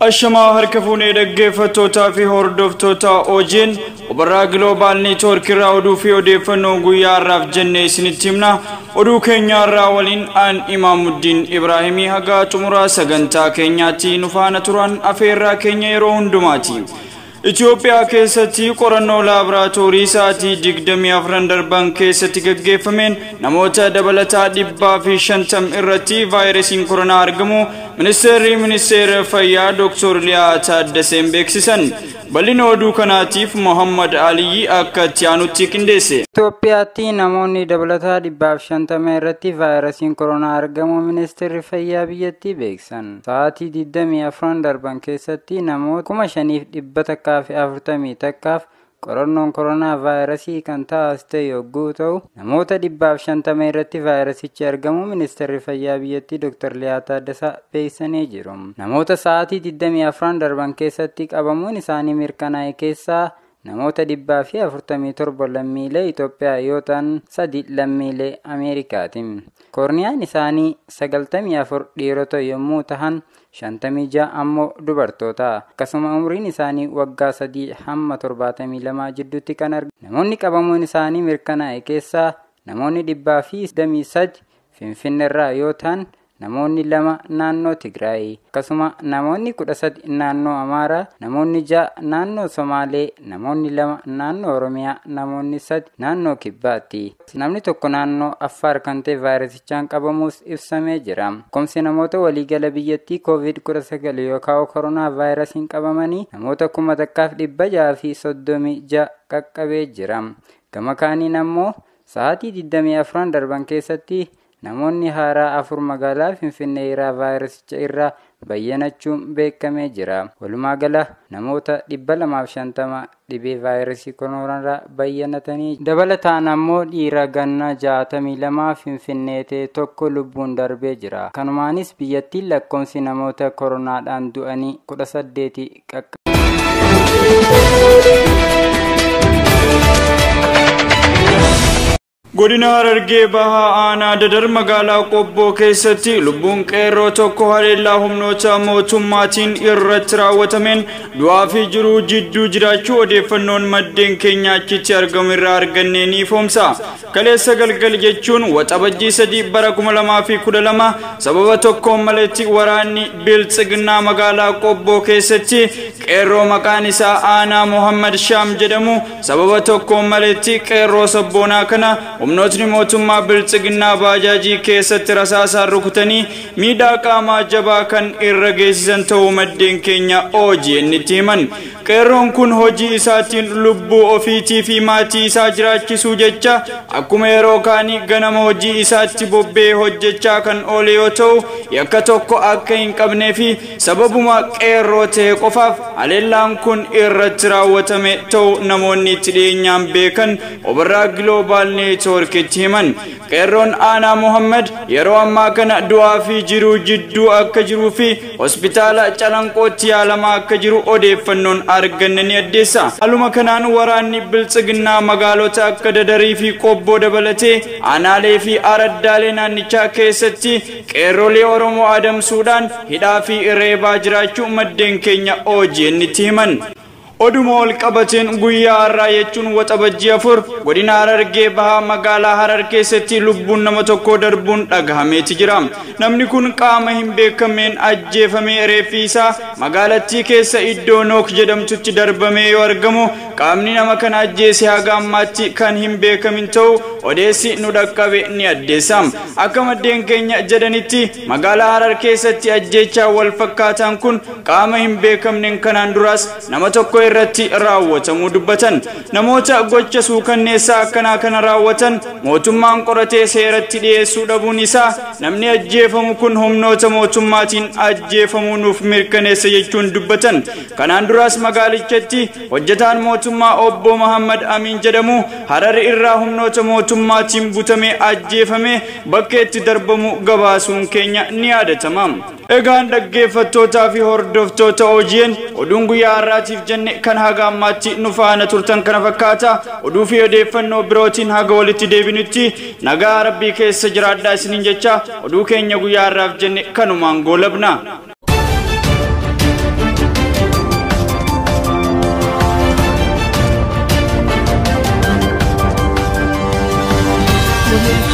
Ashama harkafuunee dhaggeeffattootaa fi hordoftoota OGN Obarraa Global Network irraa oduu fi odeeffannoo guyyaa har'aaf jennee isinitti himna. Oduu keenya har'aa waliin aan Imaamuddin Ibraahimii haga xumuraa sagantaa keenyaatti nu faana turan afeerraa keenya yeroo hundumaati. Itoophiyaa keessatti qorannoo laaboraatoorii sa'aatii 24 darban keessatti gaggeeffameen namoota dabalataa 150 irratti vaayirasiin koronaa argamu ministeera fayyaa Dr. Liyaa Taaddaseen beeksisan. Bal'ina oduu kanaatiif Muhammad Aliyyi akka tiyaanutti qindeesse. Itoophiyaatti namoonni dabalataa 150 irratti vaayirasiin koronaa argamu ministeerri fayyaa biyyattii beeksisan. Sa'aatii 24 darban keessatti namoota 5,140 takkaaf qorannoon koronaa vaayirasii kan taasise yogguu ta'u namoota 150 irratti vaayirasichi argamu ministeerri fayyaa biyyattii Dr. Liyaa Taaddasaa beeksisanii jiru. Namoota sa'aatii 24 darban keessatti qabamuun isaanii mirkanaa'e keessaa namoota 147 lammiilee Itoophiyaa yoo ta'an 3 lammiilee Ameerikaati. Korniyaan isaanii 94 dhiirota yommuu ta'an 56 ammoo dubartoota. Akkasuma umriin isaanii waggaa 3 hamma 72 jidduutti kan argamu. Namoonni qabamuun isaanii mirkanaa'e keessaa namoonni 123 Finfinneerraa yoo ta'an namoonni 2 naannoo Tigraay. Akkasuma namoonni 13 naannoo Amaaraa, namoonni 6 naannoo Somaalee, namoonni 2 naannoo Oromiyaa, namoonni 3 naannoo Kibbaatti. Namni tokko naannoo Affaar kan ta'e vaayirasichaan qabamuus ibsamee jira. Lakkoofsi namoota waliigala biyyattii COVID-19 yookaan koronaa vaayirasiin qabamanii namoota 1,636 qaqqabee jira. Gama kaaniin ammoo sa'aatii 24 darban keessatti namoonni haaraa 4 magaalaa Finfinnee irraa vaayirasicha irraa bayyanachuun beekamee jira. Walumaa gala namoota 250 dhibee vaayirasii koronaa bayyanatanii dabalataan ammoo dhiira ganna 62 Finfinnee ta'e tokko lubbuun darbee jira. Kanumaanis biyyattiin lakkoofsi namoota koronaadhaan du'anii 18 qaqqabe. Godina Harargee Bahaa Aanaa Dadar magaalaa Qobboo keessatti lubbuun qeerroo tokko haleellaa humnoota mootummaatiin irratti raawwatameen du'aa fi jiruu jidduu jiraachuu odeeffannoon maddeen keenya achitti argamu irraa argannee ni ifoomsa. Kaleessa galgal jechuun waxabajjii 3 bara 2012 sababa tokkoon maletti waraanni Biltsiginnaa magaalaa Qobboo keessatti qeerroo maqaan isaa Aanaa Muhammad Shaam jedhamu sababa tokkoon maletti qeerroo sabboonaa kana humnootni mootummaa Biltsiginnaa baajaajii keessatti rasaasaan rukutanii miidhaa qaamaa jabaa kan irra geessisan ta'uu maddeen keenya OGN itti himan. Qeerroon kun hojii isaatiin lubbuu ofiitii fi maatii isaa jiraachisuu jecha akkuma yeroo kaanii ganama hojii isaatti bobbee hojjechaa kan oole yoo ta'u yakka tokko akka hin qabnee fi sababuma qeerroo ta'e qofaaf haleellaan kun irratti raawwatame ta'uu namoonni itti dhiyeenyaan beekan Obarraa Global Network itti himan. Qeerroon Aanaa Muhammad yeroo ammaa kana du'aa fi jiruu jidduu akka jiruu fi hospitaala Calanqootti yaalamaa akka jiru odeeffannoon arganne ni addeessa. Haaluma kanaan waraanni Biltsiginnaa magaalota akka Dadarii fi Qobboo dabalatee aanaalee fi araddaalee naannichaa keessatti qeerrolee Oromoo adamsuudhaan hidhaa fi reebaa jiraachuu maddeen keenya OGN itti himan. Oduma ol qabateen guyyaa har'aa jechuun waxabajjii 4 godina Harargee Bahaa magaalaa Harar keessatti lubbuun nama tokko darbuun dhagahameeti jira. Namni kun qaama hin beekamneen ajjeefamee reeffi isaa magaalattii keessa iddoo Nook jedhamtutti darbamee yoo argamu qaamni nama kana ajjeese haga ammaatti kan hin beekamin ta'uu odeessi nu dhaqqabe ni addeessa. Akka maddeen keenya jedhanitti magaalaa Harar keessatti ajjeechaa wal fakkaataan kun qaama hin beekamneen kanaan duras nama tokko irratti raawwatamuu dubbatan. Namoota gocha suukanneessaa akkanaa kana raawwatan mootummaan qoratee seeratti dhiyeessuu dhabuun isaa namni ajjeefamu kun humnoota mootummaatiin ajjeefamuu nuuf mirkaneessa jechuun dubbatan. Kanaan duras magaalichatti hojjetaan mootummaa obbo Muhammad Amin jedhamu Harar irraa humnoota mootummaatiin butamee ajjeefamee bakkeetti darbamu gabaasuun keenya ni yaadatama. Egaan dhaggeeffattootaa fi hordoftoota OGN oduun guyyaa har'aatiif jenne kan haga ammaatti nu faana turtan kana fakkaata. Oduu fi odeeffannoo birootiin haga walitti deebinutti nagaa Rabbii keessa jiraadhaa isiniin jecha oduu keenya guyyaa har'aaf jenne kanumaan goolabna. Kun